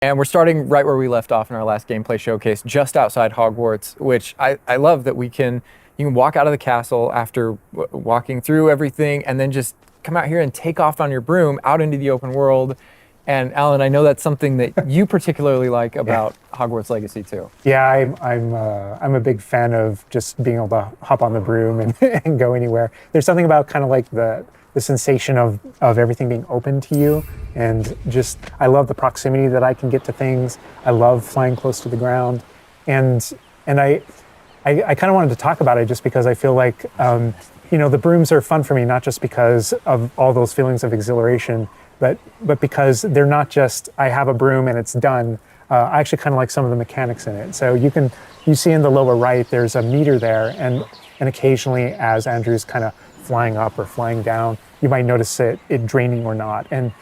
And we're starting right where we left off in our last gameplay showcase, just outside Hogwarts, which I love that you can walk out of the castle after walking through everything and then just come out here and take off on your broom out into the open world. And Alan, I know that's something that you particularly like about Hogwarts Legacy too. Yeah, I'm a big fan of just being able to hop on the broom and, and go anywhere. There's something about kind of like the sensation of everything being open to you, and just I love the proximity that I can get to things. I love flying close to the ground, and I kind of wanted to talk about it just because I feel like the brooms are fun for me, not just because of all those feelings of exhilaration, but because they're not just I have a broom and it's done. I actually kind of like some of the mechanics in it. So you see in the lower right there's a meter there, and occasionally as Andrew's kind of flying up or flying down, you might notice it draining or not. And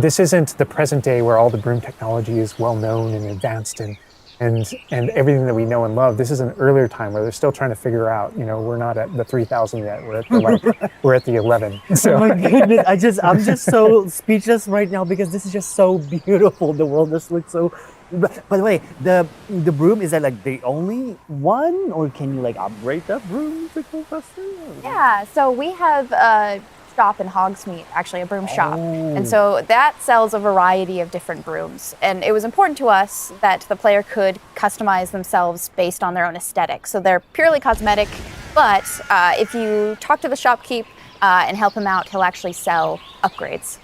this isn't the present day where all the broom technology is well known and advanced and everything that we know and love. This is an earlier time where they're still trying to figure out, we're not at the 3000 yet. We're at the we're at the 11. So. Oh my goodness, I'm just so speechless right now because this is just so beautiful. The world just looks so. By the way, the broom, is that like the only one, or can you like upgrade that broom to go faster? Yeah, so we have a shop in Hogsmeade, actually a broom shop. And so that sells a variety of different brooms. And it was important to us that the player could customize themselves based on their own aesthetic. So they're purely cosmetic, but if you talk to the shopkeep and help him out, he'll actually sell upgrades.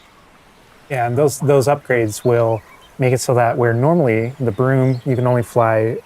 Yeah, and those upgrades will make it so that where normally the broom, you can only fly,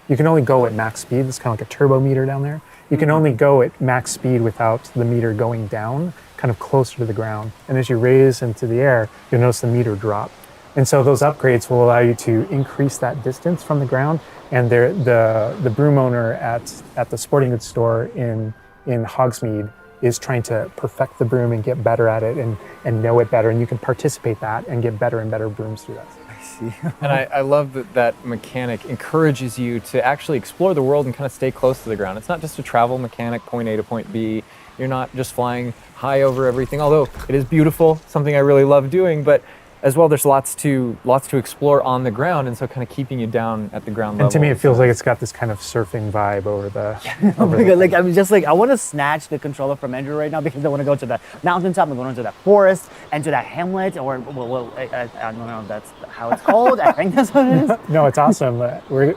you can only go at max speed. It's kind of like a turbo meter down there. You can only go at max speed without the meter going down, kind of closer to the ground. And as you raise into the air, you'll notice the meter drop. And so those upgrades will allow you to increase that distance from the ground. And the broom owner at the sporting goods store in Hogsmeade is trying to perfect the broom and get better at it and know it better. And you can participate that and get better and better brooms through that. I see. And I love that mechanic encourages you to actually explore the world and kind of stay close to the ground. It's not just a travel mechanic, point A to point B. You're not just flying high over everything, although it is beautiful, something I really love doing, but as well, there's lots to explore on the ground, and so kind of keeping you down at the ground level. And to me, it feels like it's got this kind of surfing vibe over the. Oh my God! Like I'm just like I want to snatch the controller from Andrew right now because I want to go to the mountaintop, I'm going to that forest and to that hamlet, or I don't know if that's how it's called. I think that's what it is. No, it's awesome. We're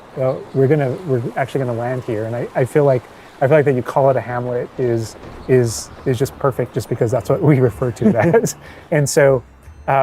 actually gonna land here, and I feel like that you call it a hamlet is just perfect, just because that's what we refer to it as, and so.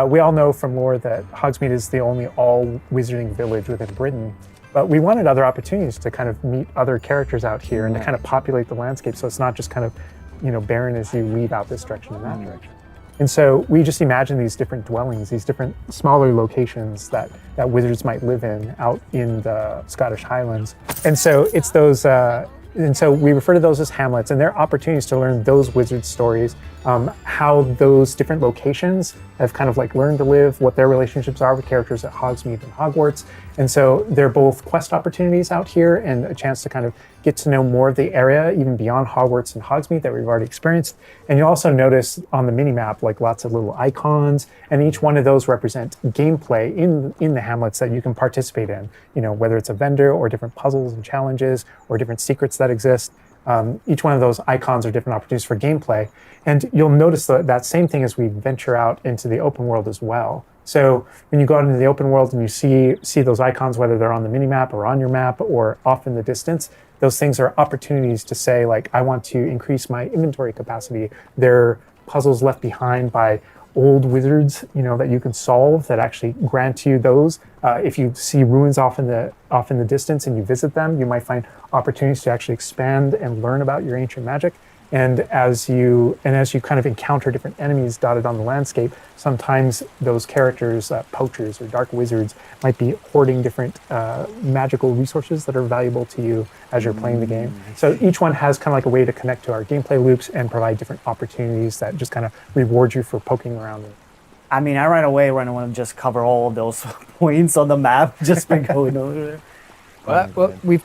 We all know from lore that Hogsmeade is the only all-wizarding village within Britain, but we wanted other opportunities to kind of meet other characters out here and to kind of populate the landscape, so it's not just kind of, barren as you leave out this direction and that direction. And so we just imagine these different dwellings, these different smaller locations that wizards might live in out in the Scottish Highlands. And so it's those, and so we refer to those as hamlets, and they're opportunities to learn those wizard stories, how those different locations have kind of like learned to live, what their relationships are with characters at Hogsmeade and Hogwarts. And so they're both quest opportunities out here and a chance to kind of get to know more of the area, even beyond Hogwarts and Hogsmeade that we've already experienced. And you'll also notice on the mini-map, like lots of little icons, and each one of those represent gameplay in the hamlets that you can participate in, whether it's a vendor or different puzzles and challenges or different secrets that exist. Each one of those icons are different opportunities for gameplay. And you'll notice that same thing as we venture out into the open world as well. So when you go out into the open world and you see those icons, whether they're on the mini-map or on your map or off in the distance, those things are opportunities to say, like, I want to increase my inventory capacity. They're puzzles left behind by old wizards, that you can solve that actually grant you those. If you see ruins off in the distance and you visit them, you might find opportunities to actually expand and learn about your ancient magic. And as you kind of encounter different enemies dotted on the landscape, sometimes those characters, poachers or dark wizards, might be hoarding different magical resources that are valuable to you as you're playing the game. So each one has kind of like a way to connect to our gameplay loops and provide different opportunities that just kind of reward you for poking around. I mean, I right away want to just cover all of those points on the map just by going over there. Well, we've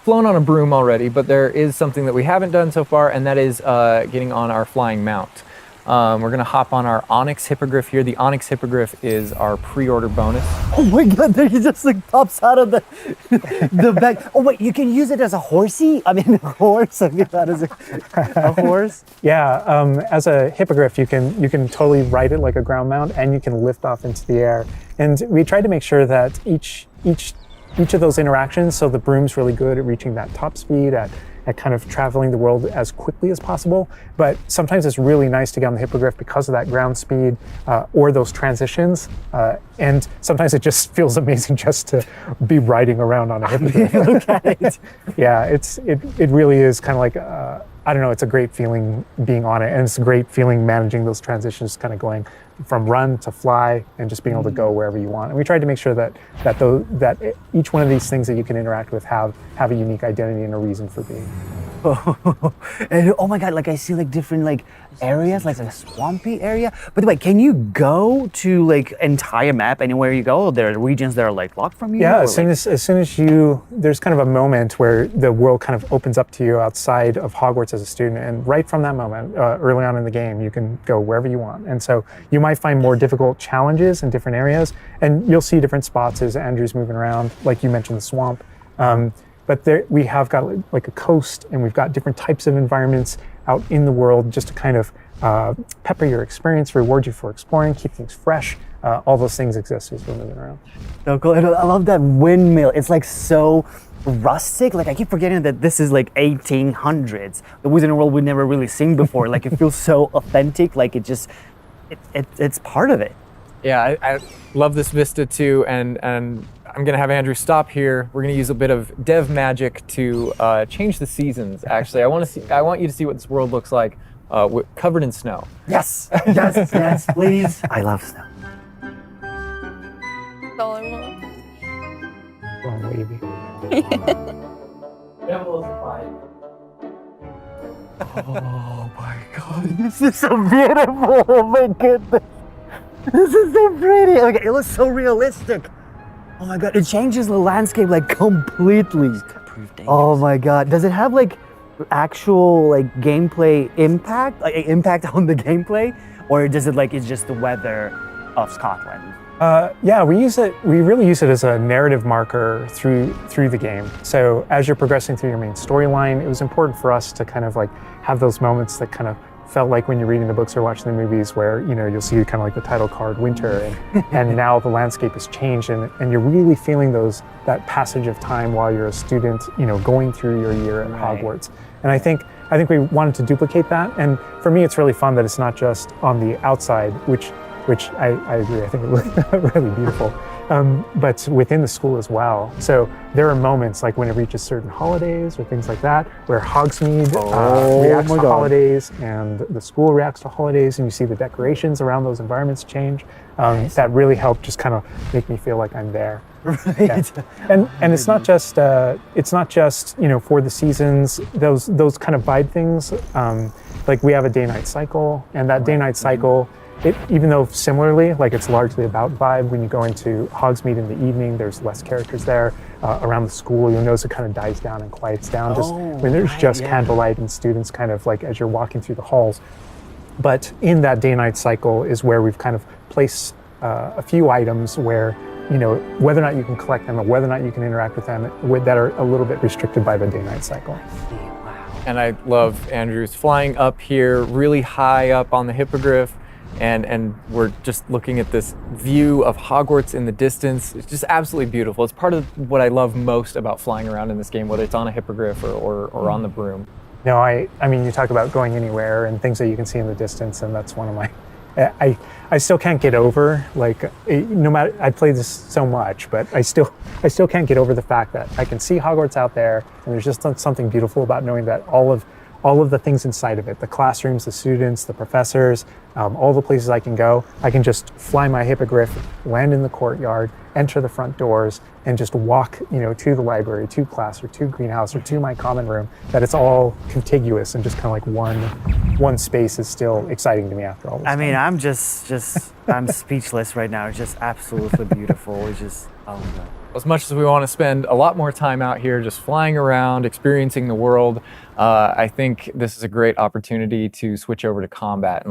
flown on a broom already, but there is something that we haven't done so far, and that is getting on our flying mount. We're gonna hop on our Onyx Hippogriff here. The Onyx Hippogriff is our pre-order bonus. Oh my god, there he just like pops out of the the bag. Oh wait, you can use it as a horsey? I mean, a horse. I mean, that is a horse. Yeah, as a hippogriff, you can totally ride it like a ground mount, and you can lift off into the air. And we tried to make sure that each of those interactions, so the Broom's really good at reaching that top speed, at kind of traveling the world as quickly as possible. But sometimes it's really nice to get on the Hippogriff because of that ground speed or those transitions. And sometimes it just feels amazing just to be riding around on a Hippogriff. Look at it. Yeah, it really is kind of like, I don't know, it's a great feeling being on it. And it's a great feeling managing those transitions, kind of going from run to fly and just being able to go wherever you want. And we tried to make sure that each one of these things that you can interact with have a unique identity and a reason for being. And oh my god, like I see like different like areas, like a swampy area. By the way, can you go to like entire map anywhere you go? There are regions that are like locked from you? Yeah, or, as soon as there's kind of a moment where the world kind of opens up to you outside of Hogwarts as a student, and right from that moment, early on in the game, you can go wherever you want. And so you might find more difficult challenges in different areas, and you'll see different spots as Andrew's moving around, like you mentioned, the swamp. But there, we have got like a coast, and we've got different types of environments out in the world just to kind of pepper your experience, reward you for exploring, keep things fresh. All those things exist as we're moving around. So cool. And I love that windmill. It's like so rustic. Like I keep forgetting that this is like 1800s. The Wizarding World we've never really seen before. Like it feels so authentic. Like it's part of it. Yeah, I love this vista too, and I'm gonna have Andrew stop here. We're gonna use a bit of dev magic to change the seasons. Actually, I want you to see what this world looks like, covered in snow. Yes, yes, yes, please. I love snow. That's all I want. Wrong wavy. Oh my god, this is so beautiful. Oh my goodness. This is so pretty. Okay, it looks so realistic. Oh my god, it changes the landscape like completely. Oh my god, does it have like actual like gameplay impact, like impact on the gameplay, or does it like it's just the weather of Scotland? Yeah, we really use it as a narrative marker through the game. So as you're progressing through your main storyline, it was important for us to kind of like have those moments that kind of felt like when you're reading the books or watching the movies where, you know, you'll see kind of like the title card winter and now the landscape has changed and you're really feeling that passage of time while you're a student, you know, going through your year at Hogwarts. And I think we wanted to duplicate that. And for me, it's really fun that it's not just on the outside, which I agree, I think it looked really beautiful, but within the school as well. So there are moments like when it reaches certain holidays or things like that, where Hogsmeade reacts to holidays and the school reacts to holidays, and you see the decorations around those environments change. That really helped just kind of make me feel like I'm there. Right. Yeah. And it's not just you know, for the seasons, those kind of vibe things. Like we have a day-night cycle, and that day-night cycle, even though similarly, like it's largely about vibe, when you go into Hogsmeade in the evening, there's less characters there. Around the school, you'll notice it kind of dies down and quiets down just when there's candlelight and students kind of like as you're walking through the halls. But in that day-night cycle is where we've kind of placed a few items where, you know, whether or not you can collect them or whether or not you can interact with them that are a little bit restricted by the day-night cycle. And I love Andrew's flying up here, really high up on the Hippogriff. And we're just looking at this view of Hogwarts in the distance. It's just absolutely beautiful. It's part of what I love most about flying around in this game, whether it's on a Hippogriff or on the Broom. No, I mean, you talk about going anywhere and things that you can see in the distance, and that's one of my, I still can't get over, like, no matter, I play this so much, but I still can't get over the fact that I can see Hogwarts out there, and there's just something beautiful about knowing that all of the things inside of it, the classrooms, the students, the professors, all the places I can go, I can just fly my Hippogriff, land in the courtyard, enter the front doors, and just walk, you know, to the library, to class, or to greenhouse, or to my common room, that it's all contiguous and just kind of like one space is still exciting to me after all this time. mean, I'm I'm speechless right now. It's just absolutely beautiful. It's just, oh my god. As much as we want to spend a lot more time out here just flying around, experiencing the world, I think this is a great opportunity to switch over to combat. And